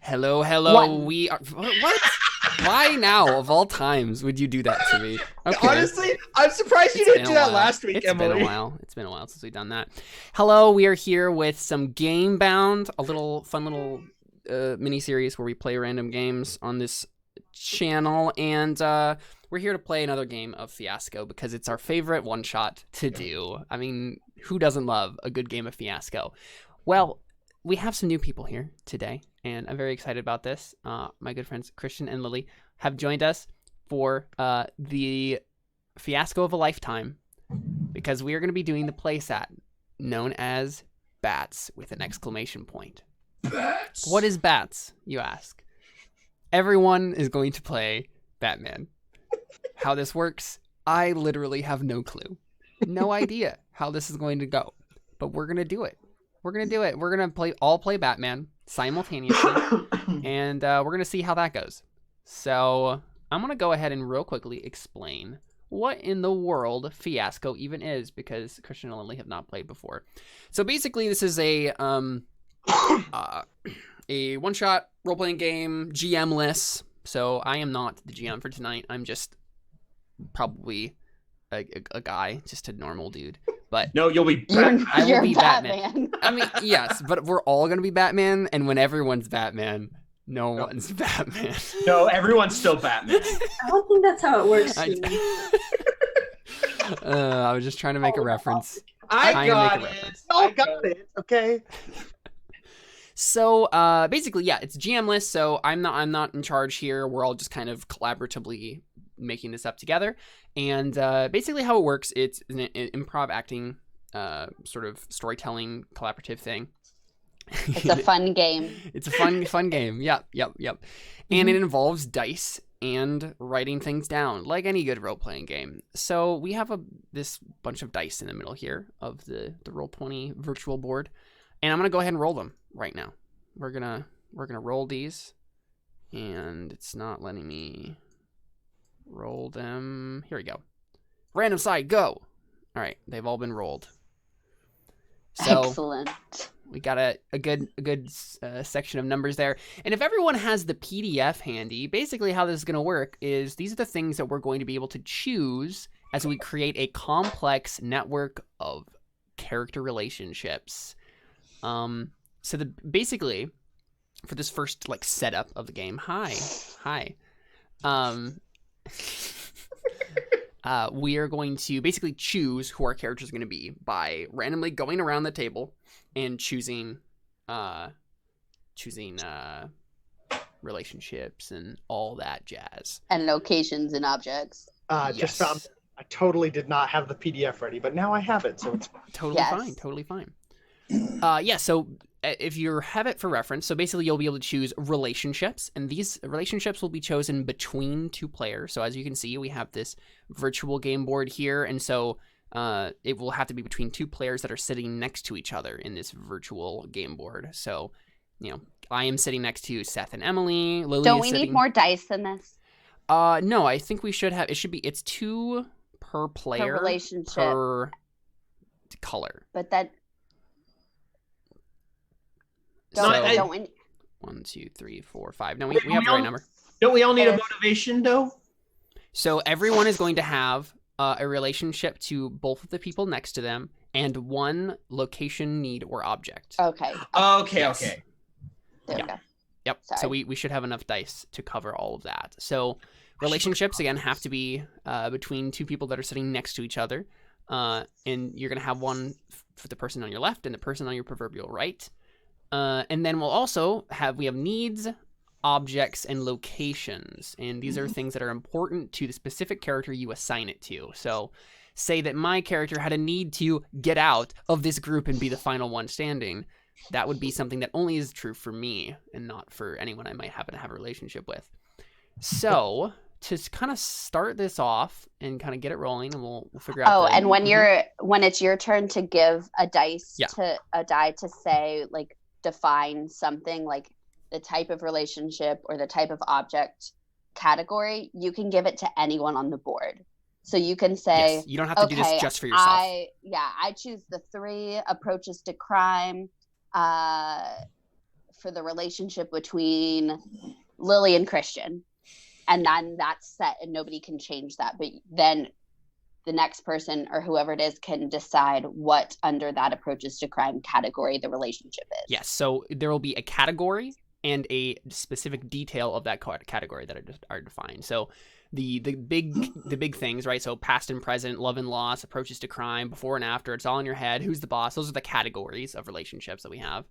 Hello, hello. One. We are. What? Why now, of all times, would you do that to me? Okay. Honestly, I'm surprised you It's didn't been do a that while. last week, It's Emily. been a while. It's been a while since we've done that. Hello, we are here with some Gamebound, a little fun little mini series where we play random games on this channel, and we're here to play another game of Fiasco because it's our favorite one shot to do. I mean, who doesn't love a good game of Fiasco? Well, we have some new people here today, and I'm very excited about this. My good friends Christian and Lily have joined us for the Fiasco of a Lifetime, because we are going to be doing the playset known as Bats with an exclamation point. Bats? What is Bats, you ask? Everyone is going to play Batman. How this works, I literally have no clue. No idea how this is going to go, but we're going to do it. We're going to do it. We're going to all play Batman simultaneously, and we're going to see how that goes. So I'm going to go ahead and real quickly explain what in the world Fiasco even is, because Christian and Lily have not played before. So basically, this is a one-shot role-playing game, GM-less. So I am not the GM for tonight. I'm just probably a guy, just a normal dude. But No, you'll be Batman. I will You're be Batman. I mean, yes, but we're all going to be Batman, and when everyone's Batman, no one's Batman. No, everyone's still Batman. I don't think that's how it works. I was just trying to make a reference. I I got make a it. reference. I got it. Okay. So basically, yeah, it's GM-less, so I'm not in charge here. We're all just kind of collaboratively making this up together. And basically how it works, it's an improv acting sort of storytelling collaborative thing. It's a fun game. It's a fun game. Yep. And it involves dice and writing things down, like any good role-playing game. So we have this bunch of dice in the middle here of the Roll20 virtual board, and I'm gonna go ahead and roll them right now. We're gonna roll these, and it's not letting me roll them. Here we go. Random side, go. All right, they've all been rolled. So Excellent. we got a good section of numbers there. And if everyone has the PDF handy, basically how this is going to work is these are the things that we're going to be able to choose as we create a complex network of character relationships. So basically for this first setup of the game, hi. We are going to basically choose who our characters are going to be by randomly going around the table and choosing relationships and all that jazz. And locations and objects. Just found I totally did not have the PDF ready, but now I have it, so it's Totally fine. So if you have it for reference, so basically you'll be able to choose relationships, and these relationships will be chosen between two players. So as you can see, we have this virtual game board here, and so it will have to be between two players that are sitting next to each other in this virtual game board. So, I am sitting next to Seth and Emily. Lily Don't is we sitting... need more dice than this? No, I think we should have. It's 2 per player Per relationship. per color. But that... So, Don't we... 1, 2, 3, 4, 5. No, we have the right number. Don't we all need a motivation, though? So everyone is going to have a relationship to both of the people next to them and 1 location, need, or object. Okay. Okay. There we go. Yep. Sorry. So we should have enough dice to cover all of that. So relationships, again, have to be between 2 people that are sitting next to each other. And you're going to have 1 for the person on your left and the person on your proverbial right. And then we'll also have needs, objects, and locations. And these are things that are important to the specific character you assign it to. So say that my character had a need to get out of this group and be the final one standing. That would be something that only is true for me and not for anyone I might happen to have a relationship with. So to kind of start this off and kind of get it rolling, and we'll figure out. Oh, and when it's your turn to give a dice Yeah. to a die to say, define something, like the type of relationship or the type of object category, you can give it to anyone on the board. So you can say, yes, you don't have to do this just for yourself. I choose the 3 approaches to crime for the relationship between Lily and Christian. And then that's set and nobody can change that. But then the next person or whoever it is can decide what under that approaches to crime category the relationship is. Yes, so there will be a category and a specific detail of that category that are defined. So the big things, right? So past and present, love and loss, approaches to crime, before and after, it's all in your head. Who's the boss? Those are the categories of relationships that we have.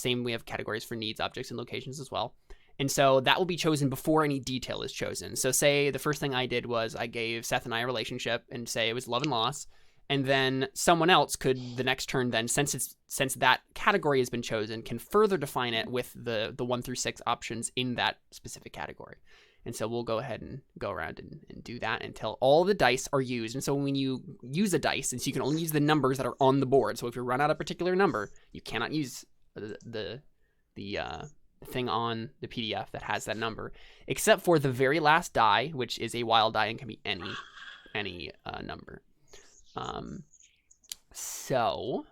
We have categories for needs, objects, and locations as well. And so that will be chosen before any detail is chosen. So say the first thing I did was I gave Seth and I a relationship and say it was love and loss. And then someone else could, the next turn then, since that category has been chosen, can further define it with the 1 through 6 options in that specific category. And so we'll go ahead and go around and do that until all the dice are used. And so when you use a dice, and so you can only use the numbers that are on the board. So if you run out a particular number, you cannot use the thing on the PDF that has that number, except for the very last die, which is a wild die and can be any number. So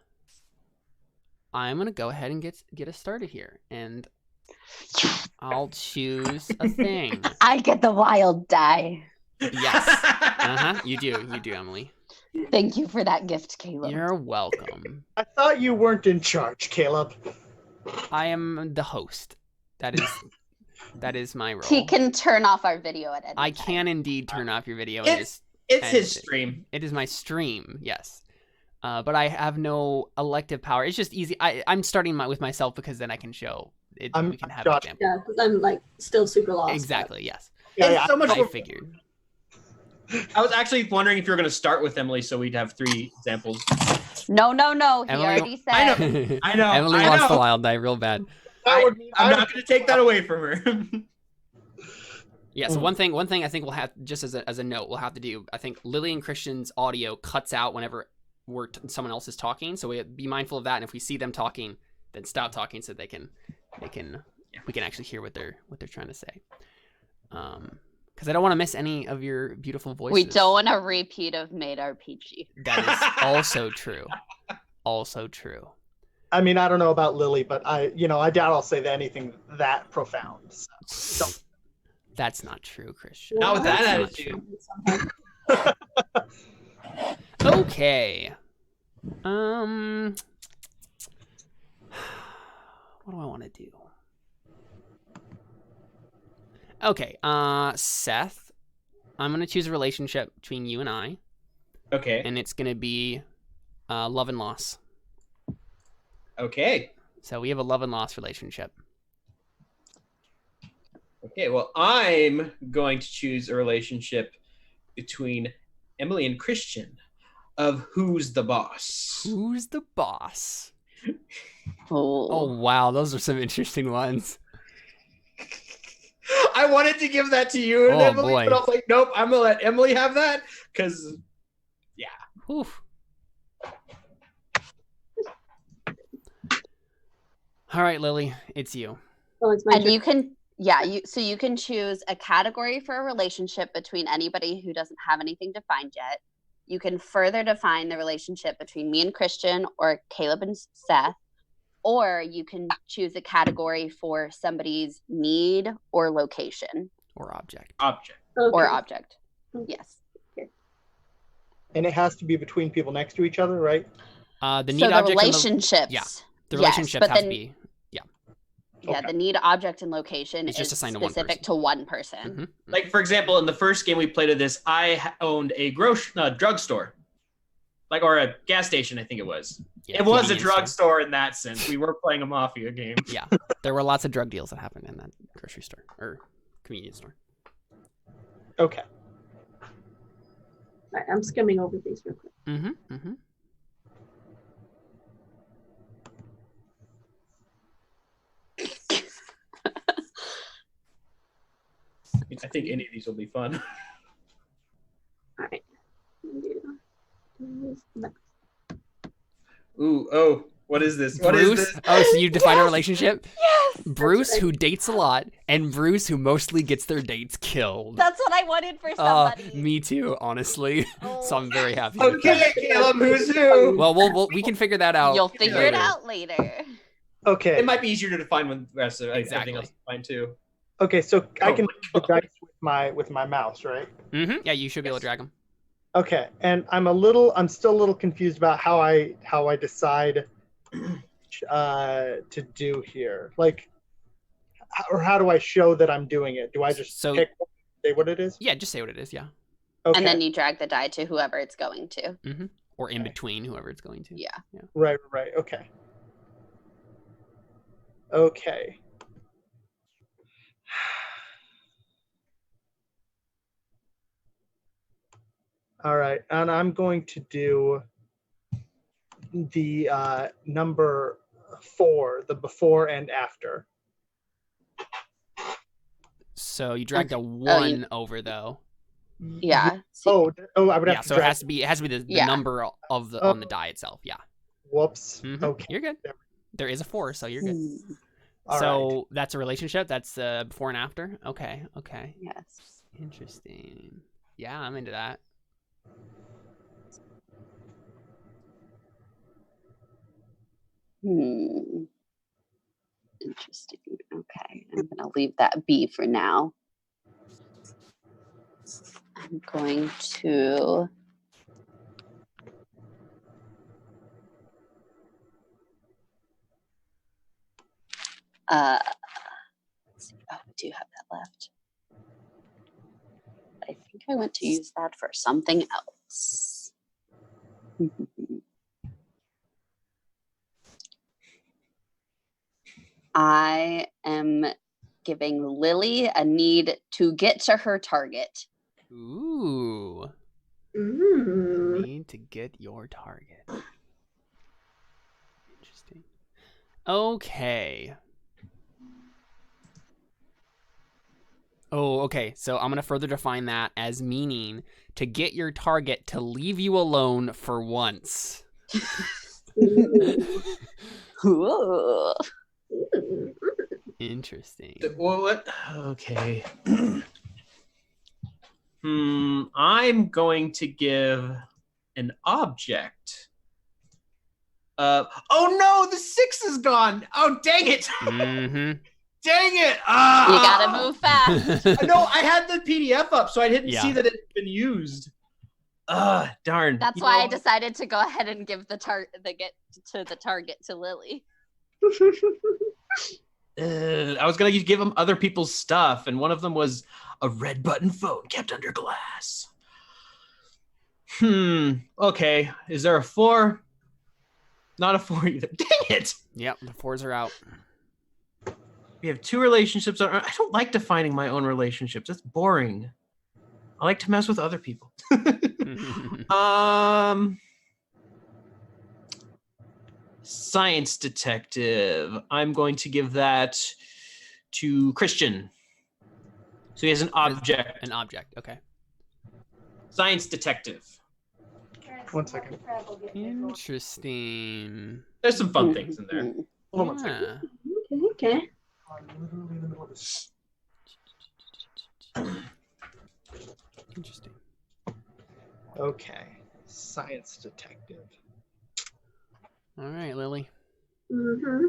I'm gonna go ahead and get us started here, and I'll choose a thing. I get the wild die. Yes. You do, Emily. Thank you for that gift, Caleb. You're welcome. I thought you weren't in charge, Caleb. I am the host. That is my role. He can turn off our video at any time. I can indeed turn off your video. It's his stream. It is my stream, yes. But I have no elective power. It's just easy. I'm starting with myself because then I can show it. We can have an example. Yeah, because I'm like still super lost. Exactly, yes. It's so much I more. figured. I was actually wondering if you were going to start with Emily so we'd have 3 examples. No. He Emily- already said. I know. Emily wants the wild die real bad. I'm not going to take that away from her. Yeah, so one thing I think we'll have, just as a note, we'll have to do, I think Lily and Christian's audio cuts out whenever someone else is talking, so we be mindful of that, and if we see them talking, then stop talking so we can actually hear what they're trying to say. Because I don't want to miss any of your beautiful voices. We don't want a repeat of Made RPG. That is also true. Also true. I mean, I don't know about Lily, but I doubt I'll say anything that profound. So. That's not true, Christian. Not with that That's attitude. not true. Okay. What do I want to do? Okay. Seth, I'm gonna choose a relationship between you and I, Okay. and it's gonna be love and loss. Okay. So we have a love and loss relationship. Okay. Well, I'm going to choose a relationship between Emily and Christian of Who's the Boss. Who's the boss? Oh. Oh wow, those are some interesting ones. I wanted to give that to you and Oh, Emily, boy. but I was like, nope, I'm going to let Emily have that because, Oof. All right, Lily, it's you. Oh, it's my And turn. you can you can choose a category for a relationship between anybody who doesn't have anything defined yet. You can further define the relationship between me and Christian or Caleb and Seth, or you can choose a category for somebody's need or location Or object. object. or Okay. object. Yes. And it has to be between people next to each other, right? The need So the object and relationships. yeah, the yes, relationships but have to then- be. Yeah, Okay. the need object and location It's just is assigned to one specific person. to one person. Mhm. Like, for example, in the first game we played of this, I owned a drugstore. Or a gas station, I think it was. Yeah, It was a convenience store. drugstore in that sense. We were playing a mafia game. Yeah, there were lots of drug deals that happened in that grocery store or convenience store. Okay. Alright, I'm skimming over these real quick. Mm-hmm. Mm-hmm. I think any of these will be fun. Alright. Ooh, oh, what is this? What is Bruce. this? Oh, so you define a relationship? Yes. Bruce, who dates a lot, and Bruce, who mostly gets their dates killed. That's what I wanted for somebody. Me too, honestly. Oh. So I'm very happy. with Okay, that. Caleb, who's who? Well, we can figure that out. You'll figure it later. out later. Okay. It might be easier to define when the rest of Exactly. everything else is fine too. Okay, so I Oh can my move the God. dice with my mouse, right? Mm-hmm. Yeah, you should be able to drag them. Okay, and I'm still a little confused about how I decide to do here. Like, or how do I show that I'm doing it? Do I just So- pick say what it is? Yeah, just say what it is. Yeah. Okay. And then you drag the die to whoever it's going to. Mm-hmm. Or in Okay. between whoever it's going to. Yeah. Right. Okay. Okay. All right, and I'm going to do the number 4, the before and after. So you dragged a Okay. 1 over though. Yeah. Oh, I would have Yeah, to so drag. it has to be the Yeah. number of the on the die itself. Yeah. Whoops. Mhm. Okay. You're good. There is a 4, so you're good. All So that's a relationship. That's before and after. Okay. Yes. Interesting. Yeah, I'm into that. Interesting. Okay. I'm going to leave that be for now. I'm going to. Let's see. Oh, I do have that left. I think I went to use that for something else. I am giving Lily a need to get to her target. Ooh. Mm. Need to get your target. Interesting. Okay. Oh, okay. So I'm going to further define that as meaning to get your target to leave you alone for once. Ooh. Interesting. Well, what? Okay. I'm going to give an object. Oh no, the 6 is gone. Oh dang it! Mm-hmm. Dang it! You gotta move fast. No, I had the PDF up, so I didn't Yeah. see that it had been used. Darn. That's You why know I decided to go ahead and give the get to the target to Lily. I was gonna give them other people's stuff, and one of them was a red button phone kept under glass. Okay. Is there a 4? Not a 4 either. Dang it! Yep, the 4s are out. We have 2 relationships. I don't like defining my own relationships. That's boring. I like to mess with other people. Science detective. I'm going to give that to Christian. So he has an object. An object, okay. Science detective. 1 second. Interesting. There's some fun things in there. Hold on 1 second. Yeah. Okay. I'm literally in the middle of this. Interesting. Okay. Science detective. All right, Lily. Mm-hmm.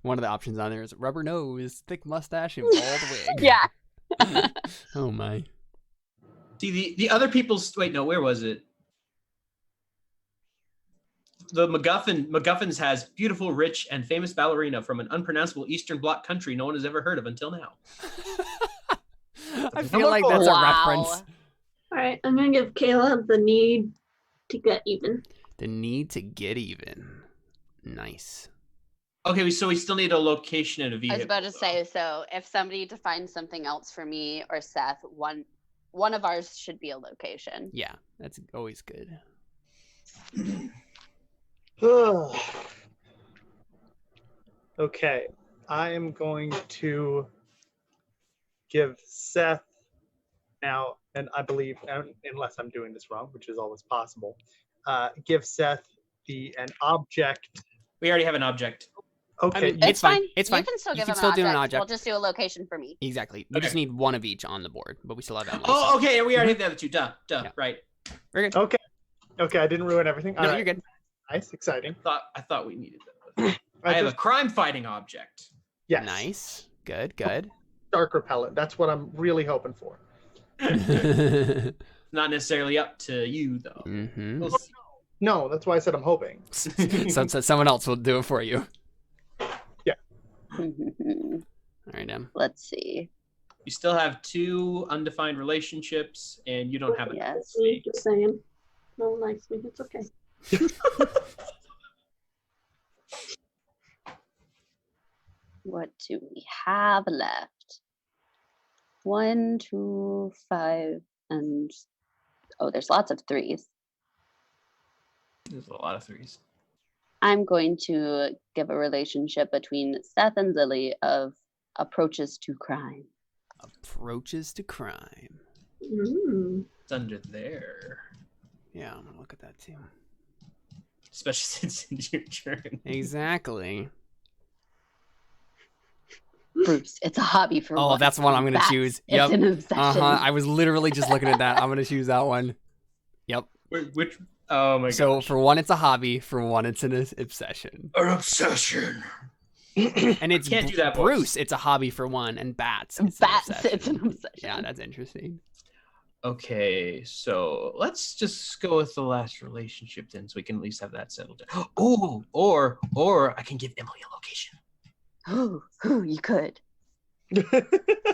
One of the options on there is rubber nose, thick mustache, and bald wig. Yeah. Oh my. See, the other people's... Wait, no, where was it? The MacGuffins has beautiful, rich, and famous ballerina from an unpronounceable Eastern Bloc country no one has ever heard of until now. I feel like that's Wow. a reference. All right, I'm gonna give Caleb the need to get even. The need to get even. Nice. Okay, so we still need a location and a I vehicle. was about to say, so if somebody defines something else for me or Seth, one of ours should be a location. Yeah, that's always good. Okay, I am going to give Seth now, and I believe, unless I'm doing this wrong, which is always possible, give Seth an object. We already have an object. Okay, I mean, It's It's fine. fine. It's You fine. can still You give can him still an do an object. We'll object. just do a location for me. Exactly. You just Okay. need one of each on the board, but we still have that one. Oh, okay, we already have the other 2. Duh, Yeah. right. We're good. Okay. Okay, I didn't ruin everything. No, All you're right. good. Nice, exciting. I thought we needed that. I have a crime fighting object. yes. Nice. Good, good. Dark repellent. That's what I'm really hoping for. Not necessarily up to you though. Mm-hmm. We'll see. No, that's why I said I'm hoping. So someone else will do it for you. All right, Em. Let's see. You still have 2 undefined relationships, and you don't have a Yes. Just saying. No one likes me. It's okay. What do we have left? 1, 2, 5, and there's lots of 3s. There's a lot of 3s. I'm going to give a relationship between Seth and Lily of approaches to crime. Approaches to crime. Mm. It's under there. Yeah, I'm gonna look at that too. Especially since it's your turn. Exactly. Bruce, it's a hobby for Oh, one. that's the one I'm gonna Bats, choose. It's Yep. an obsession. I was literally just looking at that. I'm gonna choose that one. Yep. Which? Oh my god. So for one, it's a hobby. For one, it's an obsession. An obsession. And it's Can't do that, boys. Bruce. It's a hobby for one, and bats. It's Bats, an obsession. it's an obsession. Yeah, that's interesting. Okay, so let's just go with the last relationship then, so we can at least have that settled down. Oh, or I can give Emily a location. Oh, you could.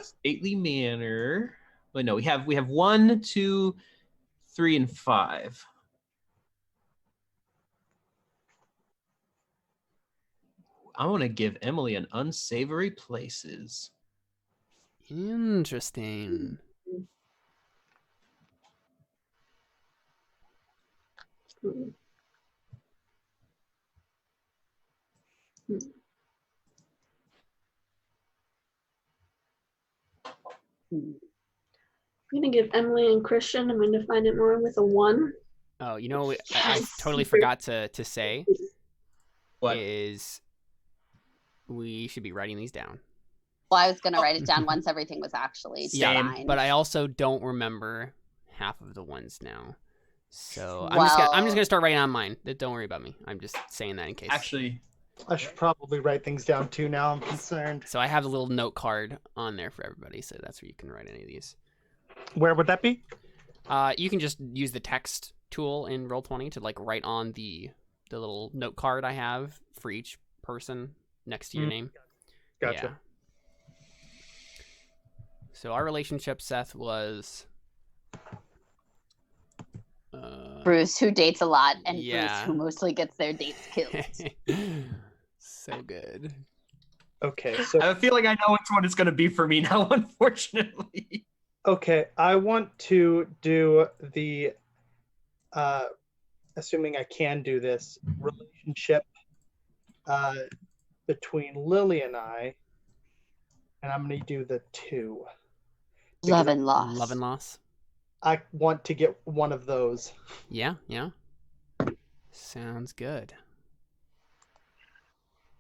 Stately Manor. Wait, no, we have 1, 2, 3, and 5. I want to give Emily an unsavory places. Interesting. Mm. Hmm. I'm gonna give Emily and Christian. I'm gonna find it more with a 1. Oh, you know, I Yes. totally forgot to say What? is we should be writing these down. Well, I was going to write it down once everything was actually Same, defined. But I also don't remember half of the ones now. So I'm just gonna start writing on mine. Don't worry about me. I'm just saying that in case. Actually, I should probably write things down too now. I'm concerned. So I have a little note card on there for everybody, so that's where you can write any of these. Where would that be? You can just use the text tool in Roll20 to like write on the little note card I have for each person next to your name. Gotcha. Yeah. So our relationship, Seth, was Bruce, who dates a lot, and Yeah. Bruce, who mostly gets their dates killed. so good. Okay, so I have a feeling I know which one it's going to be for me now, unfortunately. okay, I want to do the assuming I can do this relationship between Lily and I, and I'm gonna do the 2. Love and loss. Love and loss. I want to get one of those. Yeah, yeah. Sounds good.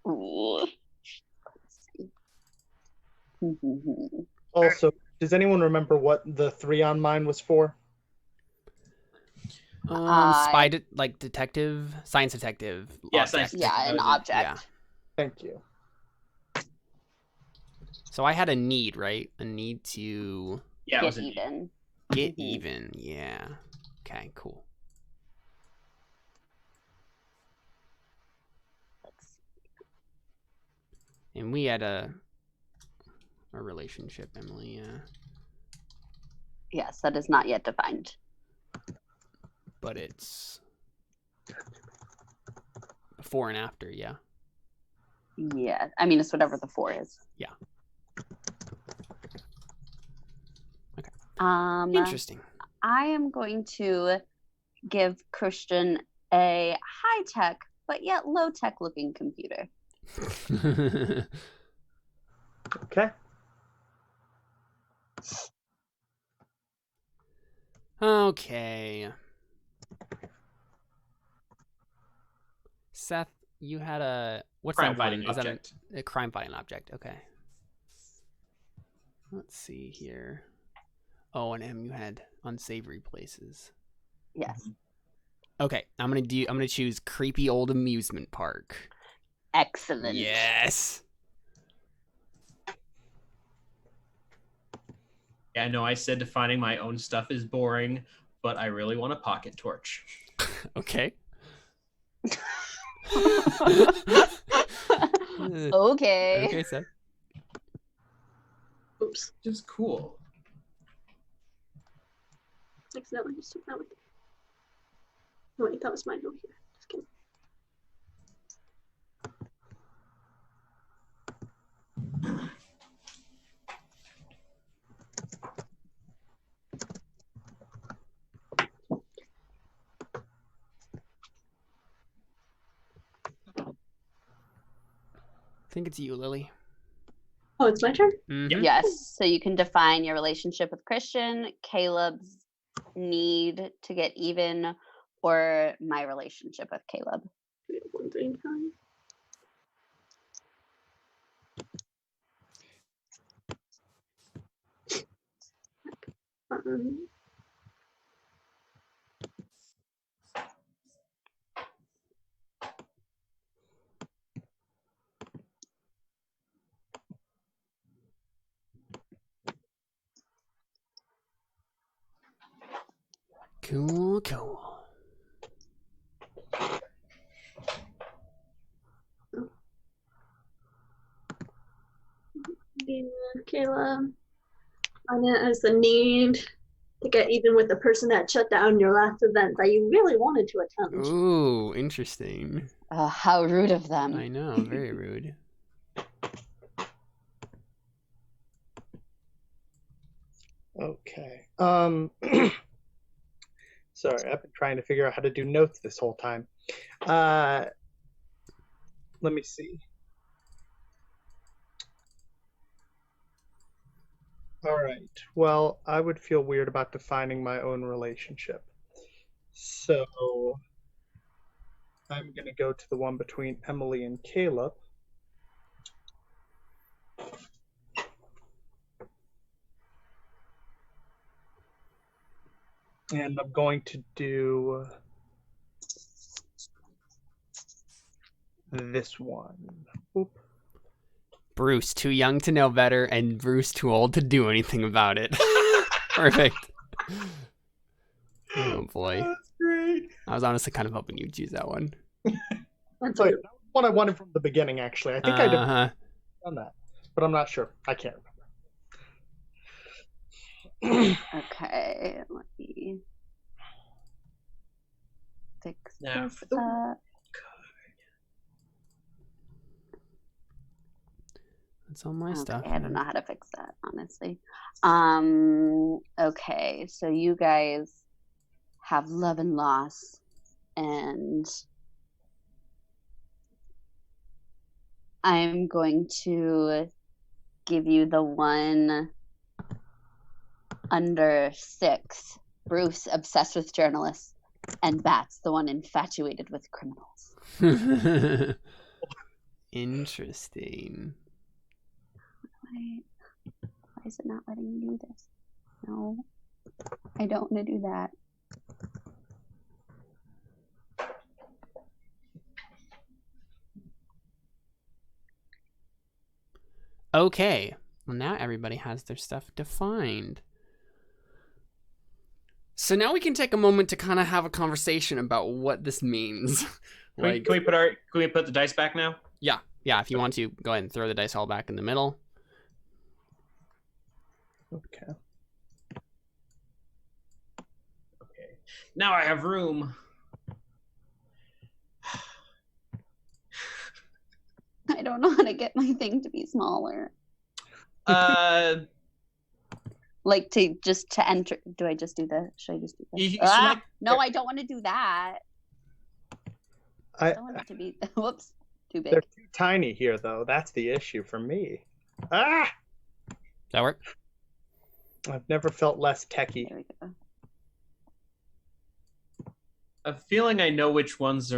Ooh. Let's see. Also, does anyone remember what the 3 on mine was for? Detective, science detective. Yeah, object. science Yeah, an Yeah. object. Yeah. Thank you. So I had a need, right? A need to Yeah, it Get was a- even. get Mhm. even. Yeah. Okay, cool. Let's see. And we had a relationship, Emily. Yeah. Yes, that is not yet defined. But it's before and after. Yeah. Yeah, I mean, it's whatever the 4 is. Yeah. Okay. Interesting. I am going to give Christian a high-tech but yet low-tech looking computer. Okay. Okay. Seth, you had a what's that one? Crime-fighting Is object. that a crime-fighting object? Okay. Let's see here. Oh, and M, you had unsavory places. Yes. Okay, I'm gonna choose creepy old amusement park. Excellent. Yes. Yeah, no, I said defining my own stuff is boring, but I really want a pocket torch. Okay. Okay. Okay, Seth. Oops. Just cool. Accidentally just took that with me. Oh, wait, that was mine over here. Just kidding. I think it's you, Lily. Oh, it's my turn? Mhm. Yes. So you can define your relationship with Christian, Caleb's need to get even, or my relationship with Caleb. We have 1, 3, and 5. Um, Cool, cool. Kayla, on it as the need to get even with the person that shut down your last event that you really wanted to attend. Ooh, interesting. How rude of them. I know, very rude. Okay. Sorry, I've been trying to figure out how to do notes this whole time. Let me see. All right. Well, I would feel weird about defining my own relationship. So I'm going to go to the one between Emily and Caleb. And I'm going to do this one. Oop. Bruce, too young to know better, and Bruce, too old to do anything about it. Perfect. Oh boy. That's great. I was honestly kind of hoping you'd choose that one. That's So a yeah, that was what I wanted from the beginning, actually. I think I'd have Uh-huh. done that, but I'm not sure. I can't remember. Okay, let me fix Now, this for the up. That's all my Okay, stuff. I don't know how to fix that, honestly. Okay, so you guys have love and loss, and I'm going to give you the one under 6. Bruce, obsessed with journalists, and Bats, the one infatuated with criminals. Interesting. Why is it not letting me do this? No, I don't want to do that. Okay. Well, now everybody has their stuff defined. So now we can take a moment to kind of have a conversation about what this means. Can we put the dice back now? Yeah, if you want to, go ahead and throw the dice all back in the middle. Okay. Okay. Now I have room. I don't know how to get my thing to be smaller. Like to enter. Do I just do the? Should I just do You this? select- No, I don't want to do that. I don't want it to be. Whoops, too big. They're too tiny here, though. That's the issue for me. Ah! That work? I've never felt less techie. There we go. A feeling I know which ones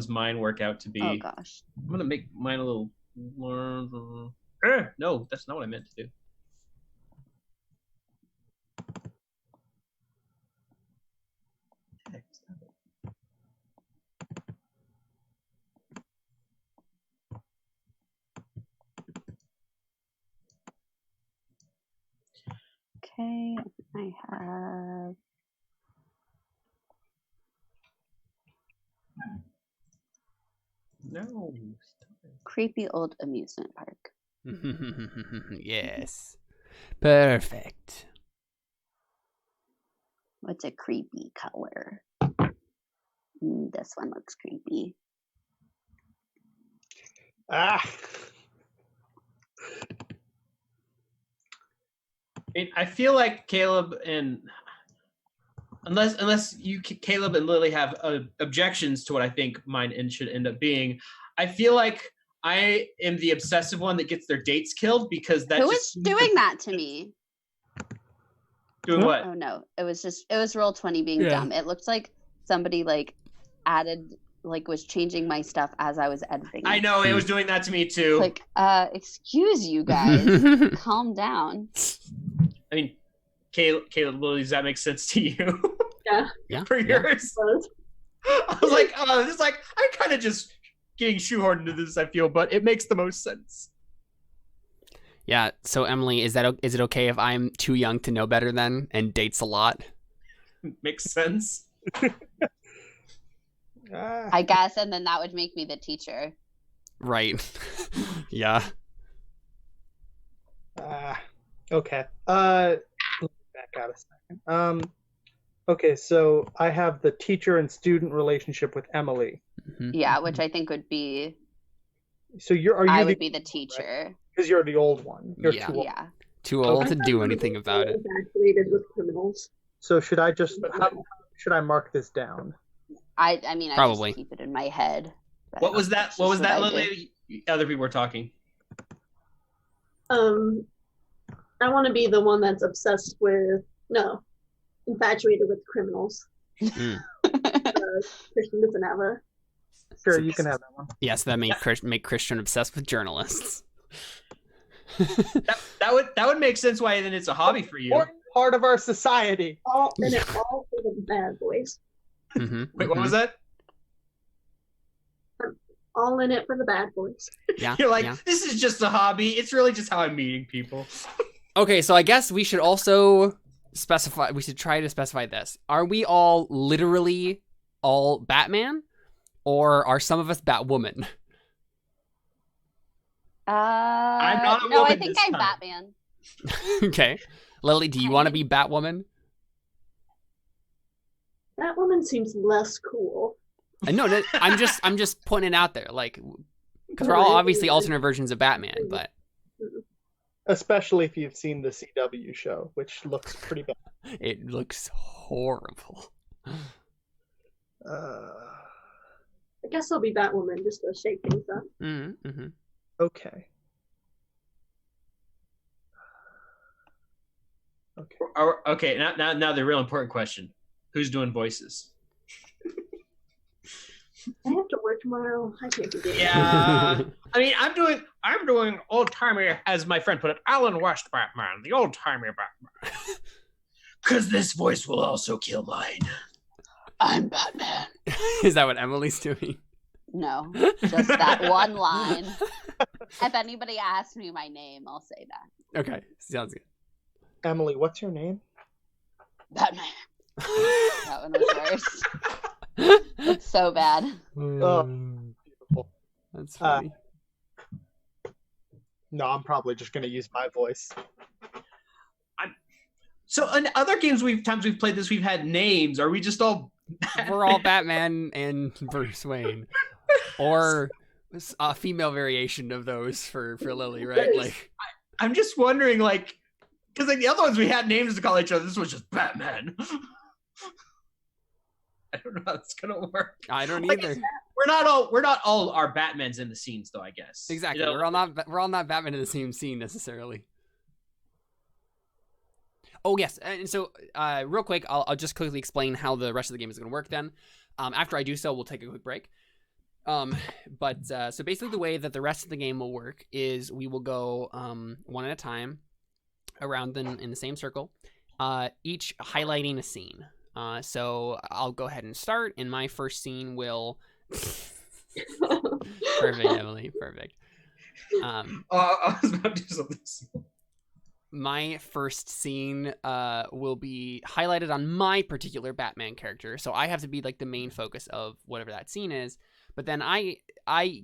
mine work out to be. Oh gosh. I'm gonna make mine a little. No, that's not what I meant to do. Okay, I have No. creepy old amusement park. Yes. Perfect. What's a creepy color? This one looks creepy. Ah. I feel like Caleb and unless you Caleb and Lily have objections to what I think mine should end up being, I feel like I am the obsessive one that gets their dates killed because that Who just is doing that to me? doing what? Oh no, it was Roll20 being dumb. It looked like somebody was changing my stuff as I was editing. I know it was doing that to me too. It's like, excuse you guys, calm down. I mean, Caleb, Lily, does that make sense to you? Yeah. For yours, I was like, this is like I'm kind of just getting shoehorned into this. I feel, but it makes the most sense. Yeah. So Emily, is it okay if I'm too young to know better then and dates a lot? Makes sense. I guess, and then that would make me the teacher. Right. Yeah. Okay. Back out a second. Okay, so I have the teacher and student relationship with Emily. Mm-hmm. Yeah, which I think would be. So I would be the teacher. Because you're the old one. You're Yeah. too old. Yeah. Too old to do anything about it. Infatuated with criminals. So should I should I mark this down? I mean, Probably. I just keep it in my head. What was that? What was that, I do. Lily? Other people were talking. I want to be the one that's infatuated with criminals. Mm. Christian doesn't have a. Sure, you can have that one. Yes, that make Christian obsessed with journalists. that would make sense why then it's a hobby for you. Important part of our society. All for the bad boys. Mm-hmm. Wait, what was that? All in it for the bad boys. Yeah. You're like, yeah. this is just a hobby. It's really just how I'm meeting people. Okay, so I guess we should also specify. We should try to specify this. Are we all literally all Batman, or are some of us Batwoman? I'm not a no, woman I think this I'm time. Batman. Okay, Lily, do you want to be Batwoman? That woman seems less cool. No, I'm just putting it out there, like, because we're all obviously alternate versions of Batman, but Especially if you've seen the CW show, which looks pretty bad. it looks horrible. Uh, I guess I'll be Batwoman just to shake things up. Mm-hmm. okay. Okay. Okay, now the real important question: who's doing voices? I have to work tomorrow. I can't do that. Yeah, I mean, I'm doing old timey, as my friend put it, Alan West Batman, the old timey Batman. Because this voice will also kill mine. I'm Batman. Is that what Emily's doing? No, just that one line. If anybody asks me my name, I'll say that. Okay, sounds good. Emily, what's your name? Batman. That one was worse. It's so bad. Oh, beautiful. That's funny. No, I'm probably just going to use my voice. So in other games we've played this, we've had names. Are we just all? We're all Batman and Bruce Wayne, or a female variation of those for Lily, right? Like, I'm just wondering, like, because like the other ones we had names to call each other. This was just Batman. I don't know how it's gonna work. I don't Like, either. We're not all our Batmans in the scenes, though. I guess Exactly. You know? We're all not Batman in the same scene necessarily. Oh yes, and so real quick, I'll just quickly explain how the rest of the game is going to work. Then, after I do so, we'll take a quick break. But so basically, the way that the rest of the game will work is we will go one at a time around in the same circle, each highlighting a scene. So I'll go ahead and start, and my first scene will. Perfect, Emily. Perfect. I was about to do something. my first scene will be highlighted on my particular Batman character, so I have to be like the main focus of whatever that scene is. But then I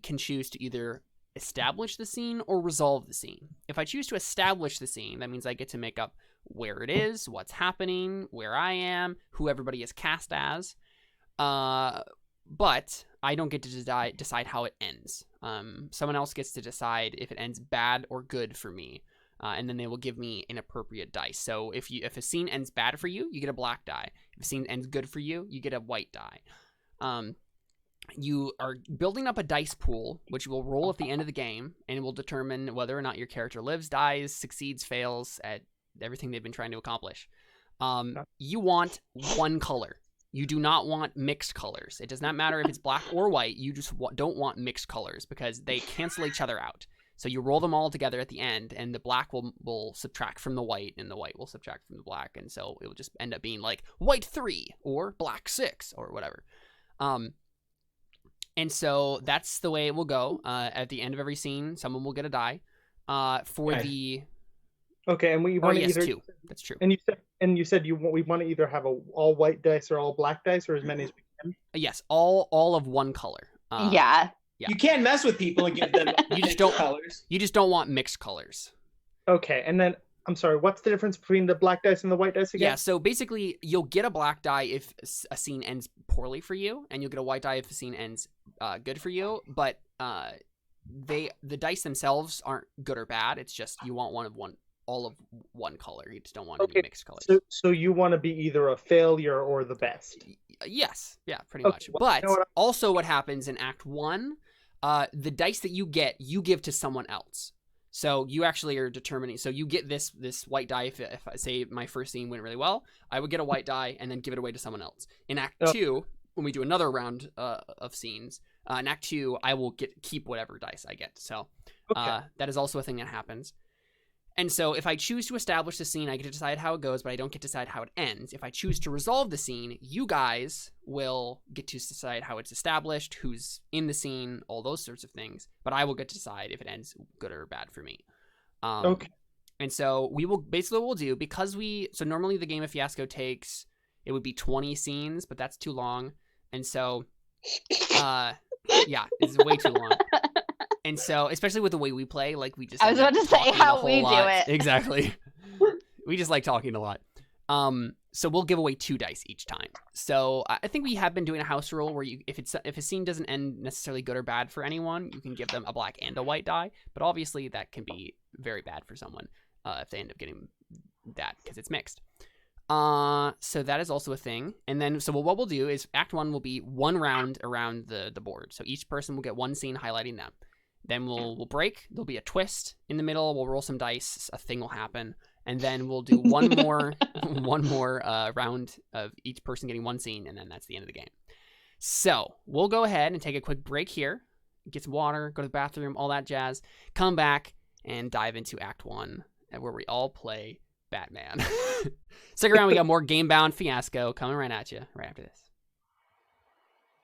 can choose to either establish the scene or resolve the scene. If I choose to establish the scene, that means I get to make up where it is, what's happening, where I am, who everybody is cast as. But I don't get to decide how it ends. Someone else gets to decide if it ends bad or good for me. And then they will give me an appropriate dice. So if a scene ends bad for you, you get a black die. If a scene ends good for you, you get a white die. You are building up a dice pool, which you will roll at the end of the game, and it will determine whether or not your character lives, dies, succeeds, fails at everything they've been trying to accomplish. You want one color. You do not want mixed colors. It does not matter if it's black or white. You just don't want mixed colors because they cancel each other out. So you roll them all together at the end, and the black will subtract from the white, and the white will subtract from the black, and so it will just end up being like white 3 or black 6 or whatever. And so that's the way it will go. At the end of every scene, someone will get a die. Okay, and we want to either 2. That's true. And you said we want to either have all white dice or all black dice or as many as we can. Yes, all of one color. Yeah. You can't mess with people and give them colors. You just don't want mixed colors. Okay, and then I'm sorry, what's the difference between the black dice and the white dice again? Yeah, so basically you'll get a black die if a scene ends poorly for you, and you'll get a white die if a scene ends good for you, but the dice themselves aren't good or bad. It's just you want all of one color. You just don't want any mixed colors. So you want to be either a failure or the best. Yes, yeah, pretty much. But also what happens in Act 1, the dice that you get, you give to someone else. So you actually are determining. So you get this white die. If I say my first scene went really well, I would get a white die and then give it away to someone else. In Act 2, when we do another round of scenes, in Act 2, I will keep whatever dice I get. So that is also a thing that happens. And so if I choose to establish the scene, I get to decide how it goes, but I don't get to decide how it ends. If I choose to resolve the scene, you guys will get to decide how it's established, who's in the scene, all those sorts of things. But I will get to decide if it ends good or bad for me. Okay. And so we will basically what we'll do, because so normally the game of Fiasco it would be 20 scenes, but that's too long. And so, yeah, it's way too long. And so, especially with the way we play, like we just... I was about to say how we do it. Exactly. We just like talking a lot. So we'll give away 2 dice each time. So I think we have been doing a house rule where if a scene doesn't end necessarily good or bad for anyone, you can give them a black and a white die. But obviously that can be very bad for someone if they end up getting that because it's mixed. So that is also a thing. And then, so what we'll do is Act 1 will be 1 round around the board. So each person will get 1 scene highlighting them. Then we'll break. There'll be a twist in the middle. We'll roll some dice. A thing will happen, and then we'll do one more round of each person getting 1 scene, and then that's the end of the game. So we'll go ahead and take a quick break here, get some water, go to the bathroom, all that jazz. Come back and dive into Act 1, where we all play Batman. Stick around. We got more Gamebound Fiasco coming right at you right after this.